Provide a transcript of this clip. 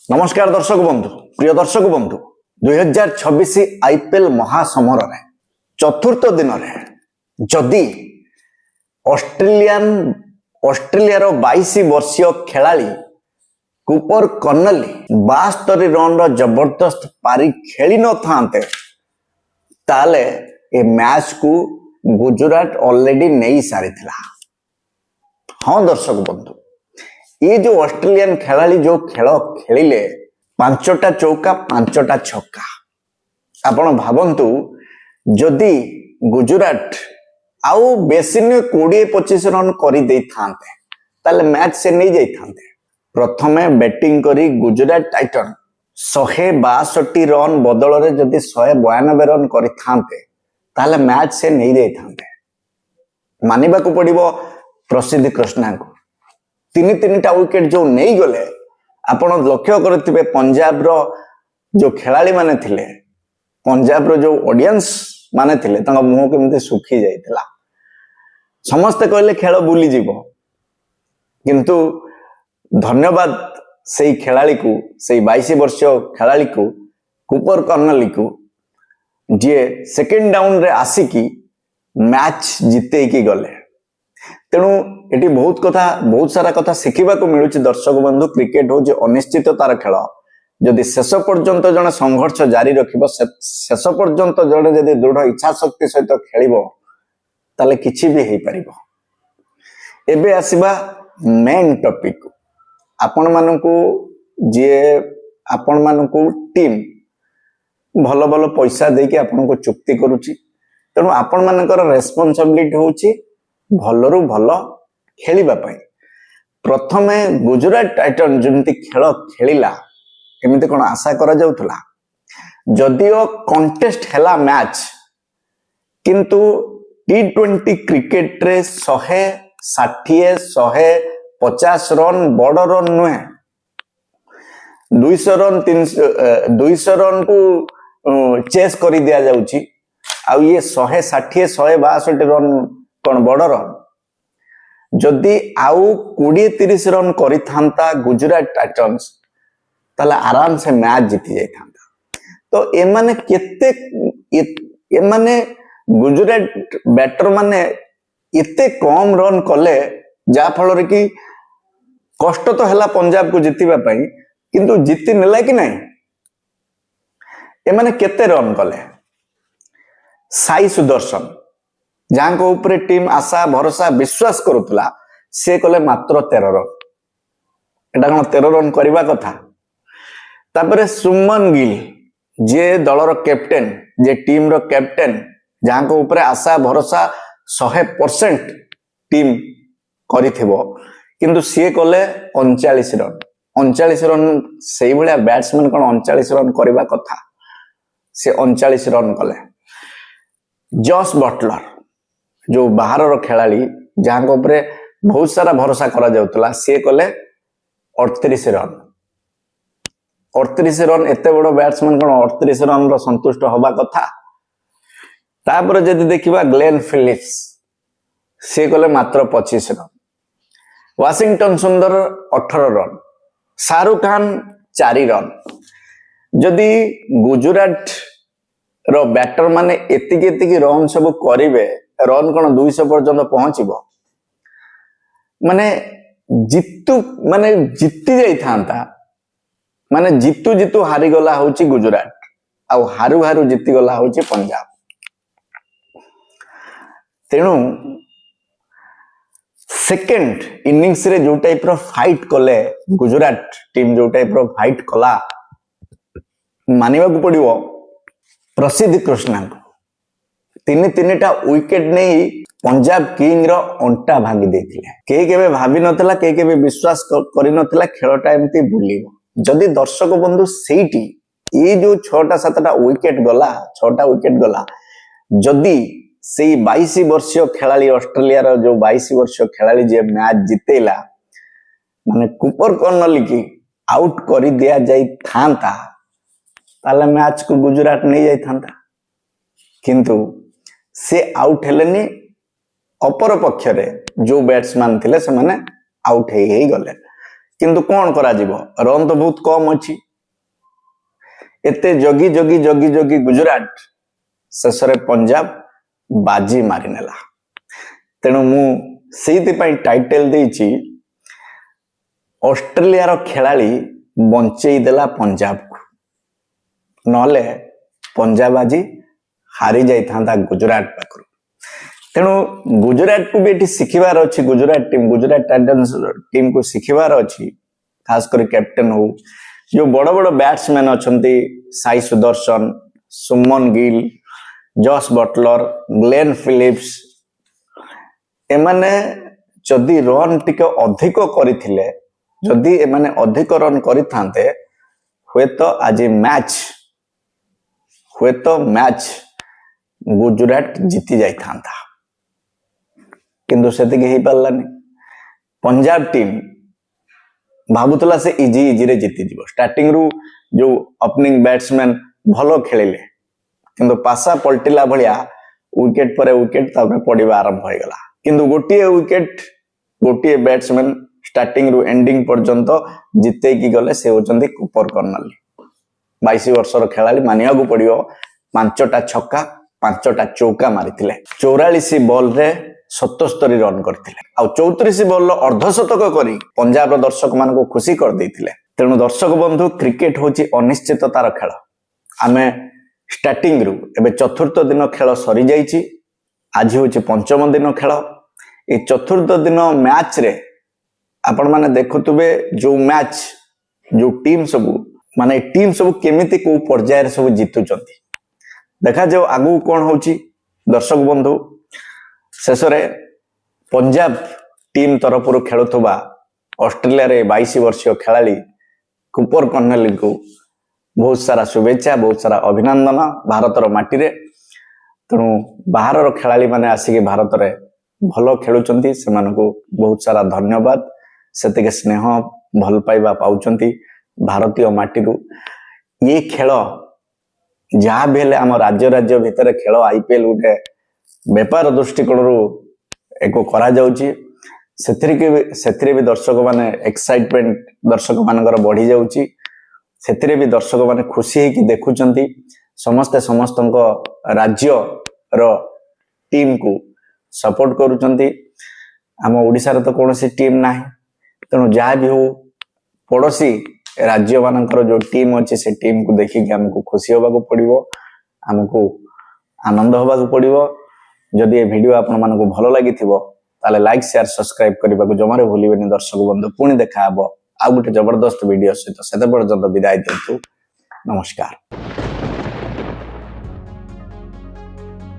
नमस्कार दर्शक बंधु प्रिय दर्शक बंधु 2026 आईपीएल महासमर चतुर्थ दिन जदि ऑस्ट्रेलिया 22 वर्षीय खिलाड़ी कूपर कर्नली 72 रन जबरदस्त पारी खेली न थांते ताले ए मैच को गुजरात ऑलरेडी नहीं सारी थिला। हाँ दर्शक बंधु ये जो ऑस्ट्रेलियन खिलाड़ी जो खेल खेलिले 5टा चौका 5टा छक्का आपण भावंतु जदि गुजरात आउ बेसी 20-25 रन कर ताले मैच से नहीं जाते। प्रथमे बैटिंग करी गुजरात टाइटन 162 रन बदल रे जदि 192 रन कर मैच से नहीं जाते। मानिबा को पड़िबो प्रसिद्ध कृष्णा को तीन टा विकेट जो नहीं गले आपण लक्ष्य करथिबे पंजाब रो जो खिलाड़ी माने थिले पंजाब रो जो ऑडियंस माने थिले तांगा मुंह केमते सुखी जाइतिला। समस्त कहले खेल बुली जीवो किंतु धन्यवाद से खिलाड़ी को से 22 वर्षीय खिलाड़ी को कूपर कर्नली को जे सेकेंड डाउन रे आसिकी मैच जिते की गले। तेणु ये बहुत सारा कथा शिखा मिलूँ दर्शक बंधु। क्रिकेट हूँ अनिश्चिततार खेल जदि शेष पर्यंत जड़े संघर्ष जारी रखिब शेष पर्यंत जड़े जदि दृढ़ इच्छा शक्ति सहित खेल ताले किछि भी हो पारिबो। एबे आसीबा मेन टॉपिक आपण मानकू जे आपण मानकू टीम भल भल पैसा देके आपण को चुक्ति करूची तेणु आपण मानकर रेस्पॉन्सिबिलिटी होची भलरू भल खेलिबा पई। प्रथमे गुजरात टाइटन जमती खेल खेलिला एमिते कोन आशा करा जाउथला जदियो कंटेस्ट हैला मैच किंतु T20 क्रिकेट रे 160-150 रन बड़ रन नुहे 200 रन को चेस करी दिया जाउची आ ये 160-162 रन कौन बड़ रन जदि आउ 20-30 रन करिथांता गुजरात टाइटन्स ताला आराम से मैच जीती जाइथांता। तो एमाने केते एमाने गुजरात बैटर माने एते कम रन कले जा फल रे कि कष्ट तो हैला पंजाब को जीतिबा पई किंतु जीति नेला कि नहीं। एमाने केते रन कले साई सुदर्शन जहां को ऊपर टीम आशा भरोसा विश्वास करुला से कले मात्र 13 रन एटा कौन 13 रन करवा कथा। तापरे सुमन गिल जे दलर कैप्टेन जे टीम रो कैप्टेन जहां को ऊपर आशा भरोसा 100% टीम करिथिबो किंतु सी कले 39 रन 39 रन से भलिया बैट्समैन कौन 39 रन करवा कथा से 39 रन कले। जॉस बटलर जो बाहर रो खिलाड़ी जहां ऊपर बहुत सारा भरोसा करा जाउतला सी कले 38 रन 38 रन एते बड़ बैट्समैन कोन 38 रन रो संतुष्ट होबा कथा। तापर जदि देखिबा ग्लेन फिलिप्स सी कले मात्र 25 रन वाशिंगटन सुंदर 18 रन शाहरुख खान 4 रन। जदि गुजरात रो बैटर माने एतिकी रन सब करिवे रन कौन 200 पर्यंत पहुंचबो माने जीती जाइथांता माने जीतु जीतु हारी गला होची गुजरात आउ हारू हारू जीती गला होची पंजाब। तेणु सेकेंड इनिंग्स रे जो टाइप रो फाइट कले गुजरात टीम जो टाइप रो फाइट कला मानिबा को पड़िबो प्रसिद्ध कृष्णा को तीन टा विकेट नहीं पंजाब किंग रो अंटा भांगी देथिले। के केबे भाबी नथला के केबे विश्वास करि नथला खेलटा एमती बुलिबो। जदि दर्शक बंधु सेठी ये जो 6-7टा विकेट गला जदि से 22 वर्षीय खिलाड़ी ऑस्ट्रेलिया रो जो 22 वर्षीय खिलाड़ी जे मैच जितेला माने कूपर कर्नली की आउट करि दिया जाई थांता ताले मैच को गुजरात नहीं जाई थांता किंतु से आउट हेलेनी अपर पक्ष रे जो बैट्समैन थिले से माने आउट हे गले କିନ୍ତୁ କଣ କରାଯିବ, ରନ୍ ତ ବହୁତ କମ ଅଛି। ଏତେ ଜଗି ଜଗି ଜଗି ଜଗି ଗୁଜୁରାଟ ଶେଷରେ ପଞ୍ଜାବ ବାଜି ମାରିନେଲା। ତେଣୁ ମୁଁ ସେଇଥିପାଇଁ ଟାଇଟେଲ ଦେଇଛି ଅଷ୍ଟ୍ରେଲିଆର ଖେଳାଳି ବଞ୍ଚେଇ ଦେଲା ପଞ୍ଜାବକୁ, ନହେଲେ ପଞ୍ଜାବ ଆଜି ହାରି ଯାଇଥାନ୍ତା ଗୁଜୁରାଟ ପାଖରୁ। ତେଣୁ ଗୁଜୁରାଟକୁ ବି ଏଠି ଶିଖିବାର ଅଛି, ଗୁଜୁରାଟ ଟାଇଟନ୍ସ ଟିମକୁ ଶିଖିବାର ଅଛି, ଖାସ କରି କ୍ୟାପ୍ଟେନ ହଉ, ଯୋଉ ବଡ ବଡ ବ୍ୟାଟ୍ସମ୍ୟାନ ଅଛନ୍ତି, Sai Sudharsan, Shubman Gill, Jos Buttler, Glenn Phillips, ଏମାନେ ଯଦି ରନ୍ ଟିକେ ଅଧିକ କରିଥିଲେ, ଯଦି ଏମାନେ ଅଧିକ ରନ୍ କରିଥାନ୍ତେ, ହୁଏତ ଆଜି ମ୍ୟାଚ ଗୁଜୁରାଟ ଜିତି ଯାଇଥାନ୍ତା, କିନ୍ତୁ ସେତିକି ହେଇପାରିଲାନି। ପଞ୍ଜାବ ଟିମ୍ ଭାବୁଥିଲା ସେ ଇଜିରେ ଜିତିଯିବ। ଷ୍ଟାର୍ଟିଂ ରୁ ଯୋଉ ଓପନିଂ ବ୍ୟାଟ୍ସମ୍ୟାନ ଭଲ ଖେଳିଲେ, କିନ୍ତୁ ପାସା ପଲଟିଲା ଭଳିଆ ୱିକେଟ ପରେ ୱିକେଟ ତାପରେ ପଡିବା ଆରମ୍ଭ ହେଇଗଲା। କିନ୍ତୁ ଗୋଟିଏ ବ୍ୟାଟ୍ସମ୍ୟାନ ଷ୍ଟାର୍ଟିଂ ରୁ ଏଣ୍ଡିଂ ପର୍ଯ୍ୟନ୍ତ ଜିତେଇକି ଗଲେ, ସେ ହଉଛନ୍ତି କୁପର କର୍ଣ୍ଣଲି। 22 ବର୍ଷର ଖେଳାଳି, ମାନିବାକୁ ପଡିବ, 5ଟା ଛକା 5ଟା ଚୌକା ମାରିଥିଲେ, 44 ବଲରେ 77 ରନ୍ କରିଥିଲେ, ଆଉ 34 ବଲର ଅର୍ଦ୍ଧଶତକ କରି ପଞ୍ଜାବର ଦର୍ଶକ ମାନଙ୍କୁ ଖୁସି କରିଦେଇଥିଲେ। ତେଣୁ ଦର୍ଶକ ବନ୍ଧୁ, କ୍ରିକେଟ ହଉଛି ଅନିଶ୍ଚିତତାର ଖେଳ। ଆମେ ଷ୍ଟାର୍ଟିଂ ରୁ ଏବେ 4ଥ ଦିନ ଖେଳ ସରିଯାଇଛି, ଆଜି ହଉଛି 5ମ ଦିନ ଖେଳ। এই 4th ଦିନ ମ୍ୟାଚରେ ଆପଣ ମାନେ ଦେଖୁଥିବେ ଯୋଉ ମ୍ୟାଚ, ଯୋଉ ଟିମ୍ ସବୁ କେମିତି କୋଉ ପର୍ଯ୍ୟାୟରେ ସବୁ ଜିତୁଛନ୍ତି। ଦେଖାଯାଉ ଆଗକୁ କଣ ହଉଛି। ଦର୍ଶକ ବନ୍ଧୁ, ଶେଷରେ ପଞ୍ଜାବ ଟିମ୍ ତରଫରୁ ଖେଳୁଥିବା ଅଷ୍ଟ୍ରେଲିଆରେ 22 ବର୍ଷୀୟ ଖେଳାଳି କୁପର କର୍ଣ୍ଣେଲିଙ୍କୁ ବହୁତ ସାରା ଶୁଭେଚ୍ଛା, ବହୁତ ସାରା ଅଭିନନ୍ଦନ ଭାରତର ମାଟିରେ। ତେଣୁ ବାହାରର ଖେଳାଳି ମାନେ ଆସିକି ଭାରତରେ ଭଲ ଖେଳୁଛନ୍ତି, ସେମାନଙ୍କୁ ବହୁତ ସାରା ଧନ୍ୟବାଦ, ସେତିକି ସ୍ନେହ ଭଲ ପାଇବା ପାଉଛନ୍ତି ଭାରତୀୟ ମାଟିରୁ। ଇଏ ଖେଳ ଯାହା ବି ହେଲେ ଆମ ରାଜ୍ୟ ଭିତରେ ଖେଳ, IPL ଗୋଟେ ବେପାର ଦୃଷ୍ଟିକୋଣରୁ ଏକ କରାଯାଉଛି, ସେଥିରେ ବି ଦର୍ଶକ ମାନେ ଏକ୍ସାଇଟମେଣ୍ଟ ଦର୍ଶକ ମାନଙ୍କର ବଢି ଯାଉଛି, ସେଥିରେ ବି ଦର୍ଶକ ମାନେ ଖୁସି ହେଇକି ଦେଖୁଛନ୍ତି। ସମସ୍ତେ ସମସ୍ତଙ୍କ ରାଜ୍ୟର ଟିମକୁ ସପୋର୍ଟ କରୁଛନ୍ତି। ଆମ ଓଡ଼ିଶାରେ ତ କୌଣସି ଟିମ୍ ନାହିଁ, ତେଣୁ ଯାହା ବି ହଉ ପଡୋଶୀ ରାଜ୍ୟ ମାନଙ୍କର ଯୋଉ ଟିମ୍ ଅଛି, ସେ ଟିମକୁ ଦେଖିକି ଆମକୁ ଖୁସି ହବାକୁ ପଡିବ, ଆମକୁ ଆନନ୍ଦ ହବାକୁ ପଡିବ। ଯଦି ଏ ଭିଡିଓ ଆପଣ ମାନଙ୍କୁ ଭଲ ଲାଗିଥିବ, ତାହେଲେ ଲାଇକ୍, ସେୟାର, ସବସ୍କ୍ରାଇବ କରିବାକୁ ଜମାରୁ ଭୁଲିବେନି ଦର୍ଶକ ବନ୍ଧୁ। ପୁଣି ଦେଖା ହବ ଆଉ ଗୋଟେ ଜବରଦସ୍ତ ଭିଡିଓ ସହିତ, ସେତେ ପର୍ଯ୍ୟନ୍ତ ବିଦାୟ ଦିଅନ୍ତୁ, ନମସ୍କାର।